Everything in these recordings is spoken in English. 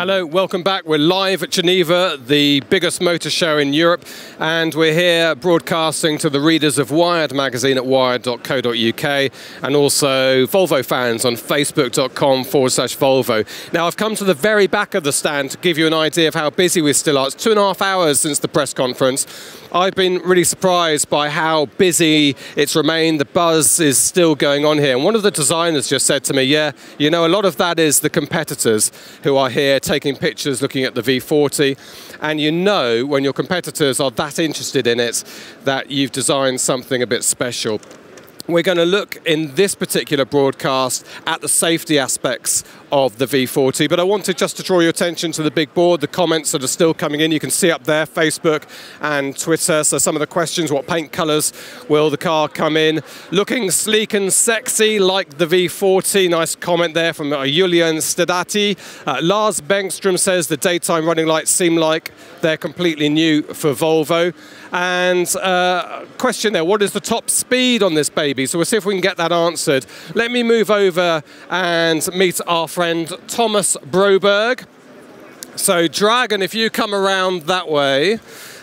Hello, welcome back. We're live at Geneva, the biggest motor show in Europe, and we're here broadcasting to the readers of Wired magazine at wired.co.uk and also Volvo fans on facebook.com/Volvo. Now, I've come to the very back of the stand to give you an idea of how busy we still are. It's 2.5 hours since the press conference. I've been really surprised by how busy it's remained. The buzz is still going on here. And one of the designers just said to me, yeah, you know, a lot of that is the competitors who are here taking pictures, looking at the V40. And you know, when your competitors are that interested in it, that you've designed something a bit special. We're going to look in this particular broadcast at the safety aspects of the V40, but I wanted just to draw your attention to the big board, the comments that are still coming in. You can see up there, Facebook and Twitter. So some of the questions: what paint colours will the car come in? Looking sleek and sexy like the V40. Nice comment there from Julian Stadati. Lars Bengstrom says the daytime running lights seem like they're completely new for Volvo. And question there, what is the top speed on this baby? So we'll see if we can get that answered. Let me move over and meet our friend Thomas Broberg. So Dragon, if you come around that way,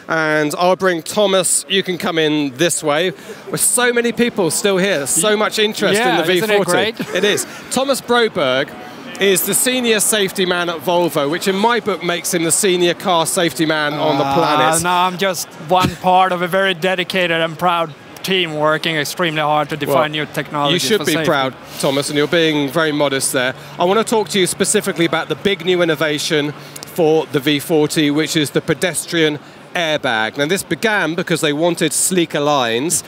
and I'll bring Thomas, you can come in this way. With so many people still here, so much interest in the V40. Isn't it great? It is. Thomas Broberg is the senior safety man at Volvo, which in my book makes him the senior car safety man on the planet. No, I'm just one part of a very dedicated and proud team working extremely hard to define new technology. You should be proud, Thomas, and you're being very modest there. I want to talk to you specifically about the big new innovation for the V40, which is the pedestrian airbag. Now, this began because they wanted sleeker lines.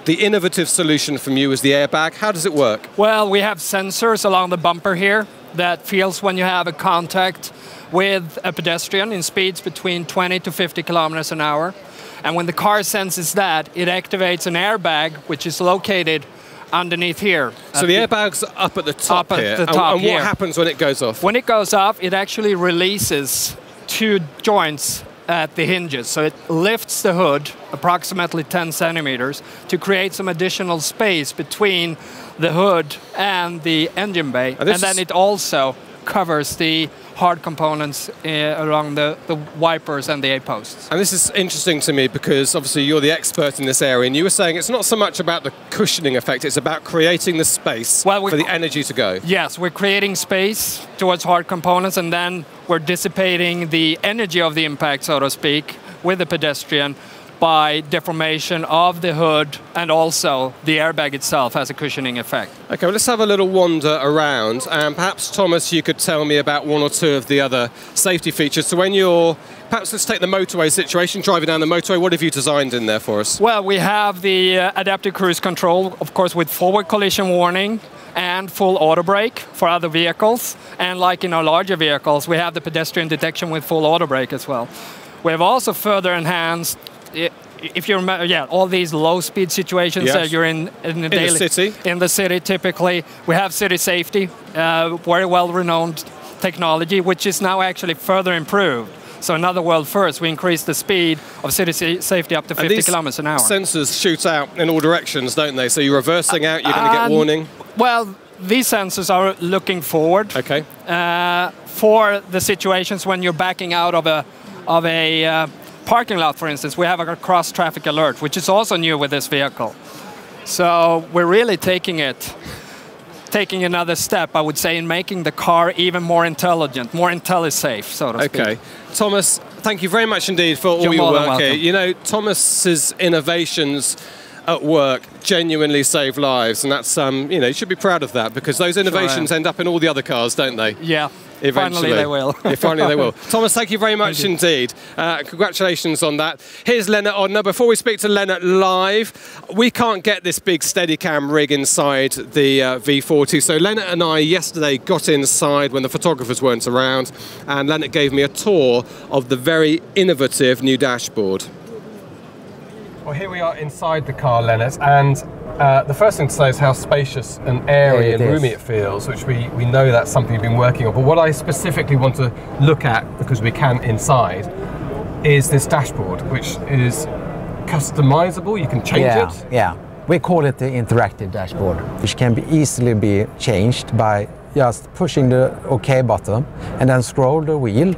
The innovative solution from you is the airbag. How does it work? Well, we have sensors along the bumper here that feels when you have a contact with a pedestrian in speeds between 20 to 50 kilometers an hour. And when the car senses that, it activates an airbag, which is located underneath here. So the airbag's up at the top here. At the top and what happens when it goes off? When it goes off, it actually releases two joints at the hinges. So it lifts the hood approximately 10 centimeters to create some additional space between the hood and the engine bay. And then it also covers the hard components along the wipers and the A-posts. And this is interesting to me because obviously you're the expert in this area, and you were saying it's not so much about the cushioning effect, it's about creating the space for the energy to go. Yes, we're creating space towards hard components, and then we're dissipating the energy of the impact, so to speak, with the pedestrian by deformation of the hood, and also the airbag itself has a cushioning effect. Okay, well, let's have a little wander around, and perhaps, Thomas, you could tell me about one or two of the other safety features. So when you're, perhaps let's take the motorway situation, driving down the motorway, what have you designed in there for us? Well, we have the adaptive cruise control, of course, with forward collision warning and full auto brake for other vehicles. And like in our larger vehicles, we have the pedestrian detection with full auto brake as well. We have also further enhanced, if you remember, all these low-speed situations that you're in the city, typically, we have city safety, very well-renowned technology, which is now actually further improved. So another world first, we increased the speed of city safety up to 50 kilometers an hour. Sensors shoot out in all directions, don't they? So you're reversing out, you're going to get warning. Well, these sensors are looking forward. Okay. For the situations when you're backing out of a parking lot, for instance, we have a cross-traffic alert, which is also new with this vehicle. So we're really taking another step, I would say, in making the car even more intelligent, more IntelliSafe, so to speak. Okay. Thomas, thank you very much indeed for all your work here. You know, Thomas's innovations at work genuinely save lives, and that's, you know, you should be proud of that, because those innovations end up in all the other cars, don't they? Yeah. Eventually. Finally they will. Finally they will. Thomas, thank you very much indeed. Congratulations on that. Here's Lennart on. Now, before we speak to Lennart live, we can't get this big Steadicam rig inside the V40. So Lennart and I yesterday got inside when the photographers weren't around, and Lennart gave me a tour of the very innovative new dashboard. Well, here we are inside the car, Lennart, and the first thing to say is how spacious and airy and roomy it feels, which we know that's something you've been working on. But what I specifically want to look at, because we can inside, is this dashboard, which is customizable. You can change it. Yeah, we call it the interactive dashboard, which can easily be changed by just pushing the OK button and then scroll the wheel.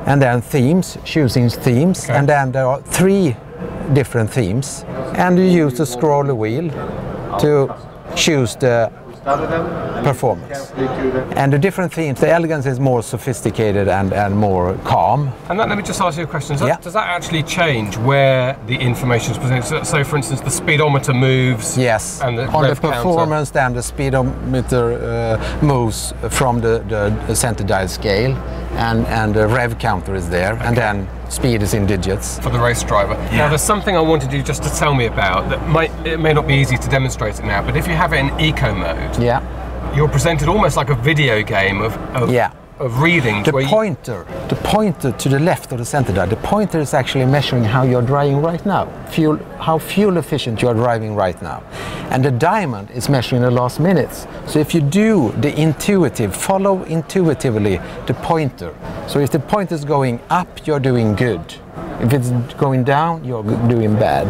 And then themes, choosing themes. Okay. And then there are 3 different themes. And you use the scroll wheel to choose the performance. And the different themes, the elegance is more sophisticated and more calm. And let me just ask you a question. Does that actually change where the information is presented? So for instance, the speedometer moves. Yes, and on the performance then the speedometer moves from the center dial scale and the rev counter is there. Okay. And then speed is in digits. For the race driver. Yeah. Now there's something I wanted you just to tell me about that it may not be easy to demonstrate it now, but if you have it in eco mode, yeah, you're presented almost like a video game of readings. The pointer to the left of the center dial, the pointer is actually measuring how you're driving right now, how fuel efficient you're driving right now. And the diamond is measuring the last minutes. So if you do the intuitive, follow intuitively the pointer. So if the pointer is going up, you're doing good. If it's going down, you're doing bad.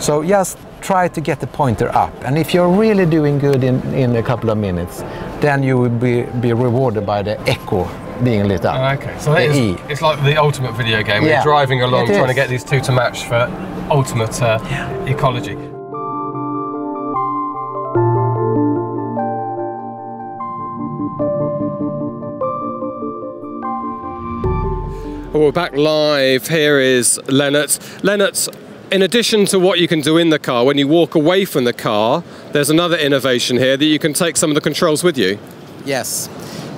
So just try to get the pointer up. And if you're really doing good in a couple of minutes, then you will be rewarded by the echo being lit up. Okay, so it's like the ultimate video game. We're driving along trying to get these 2 to match for ultimate ecology. Well, we're back live. Here is Lennart. Lennart, in addition to what you can do in the car, when you walk away from the car, there's another innovation here that you can take some of the controls with you. Yes.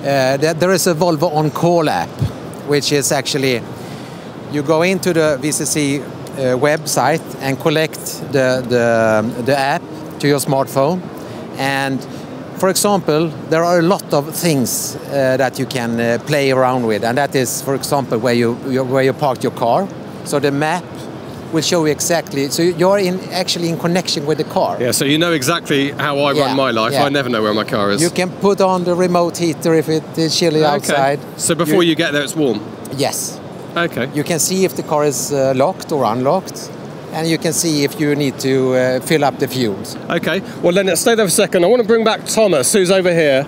There is a Volvo On Call app, which is actually, you go into the VCC website and collect the app to your smartphone. And for example, there are a lot of things that you can play around with, and that is, for example, where you parked your car. So the map will show you exactly. So you're actually in connection with the car. Yeah. So you know exactly how I run my life. Yeah. I never know where my car is. You can put on the remote heater if it is chilly outside. So before you get there, it's warm. Yes. Okay. You can see if the car is locked or unlocked. And you can see if you need to fill up the fuels. Okay, well Lennart, stay there for a second. I want to bring back Thomas, who's over here.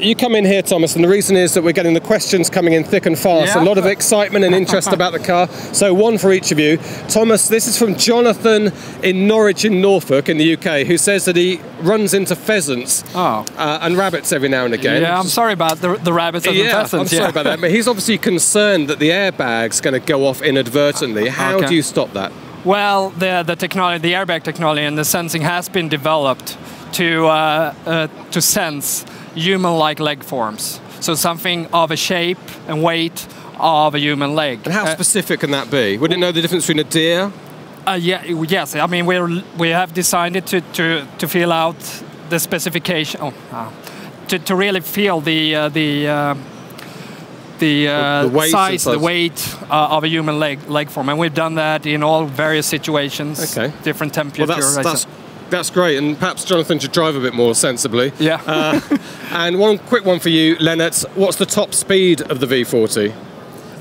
You come in here, Thomas, and the reason is that we're getting the questions coming in thick and fast. Yeah. A lot of excitement and interest about the car. So one for each of you. Thomas, this is from Jonathan in Norwich in Norfolk in the UK, who says that he runs into pheasants and rabbits every now and again. Yeah, I'm sorry about the rabbits and the pheasants. I'm sorry about that, but he's obviously concerned that the airbag's going to go off inadvertently. How do you stop that? Well, the technology, the airbag technology and the sensing has been developed to sense human-like leg forms. So something of a shape and weight of a human leg. And how specific can that be? Would it know the difference between a deer? Yes. I mean, we have designed it to feel out the specification, to really feel the weight size, the weight of a human leg form, and we've done that in all various situations, different temperatures. Well, that's great, and perhaps Jonathan should drive a bit more sensibly. Yeah. And one quick one for you, Lennart. What's the top speed of the V40?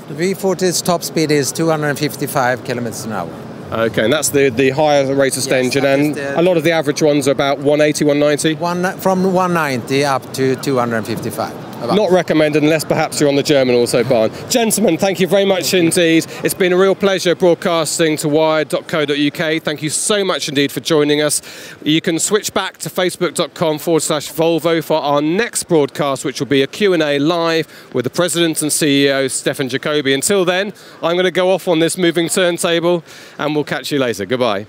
The V40's top speed is 255 kilometers an hour. Okay, and that's the higher rated engine, and a lot of the average ones are about 180, 190? From 190 up to 255. Not recommended unless perhaps you're on the German Autobahn. Gentlemen, thank you very much indeed. It's been a real pleasure broadcasting to wired.co.uk. Thank you so much indeed for joining us. You can switch back to facebook.com/Volvo for our next broadcast, which will be a Q&A live with the President and CEO, Stefan Jacobi. Until then, I'm going to go off on this moving turntable and we'll catch you later. Goodbye.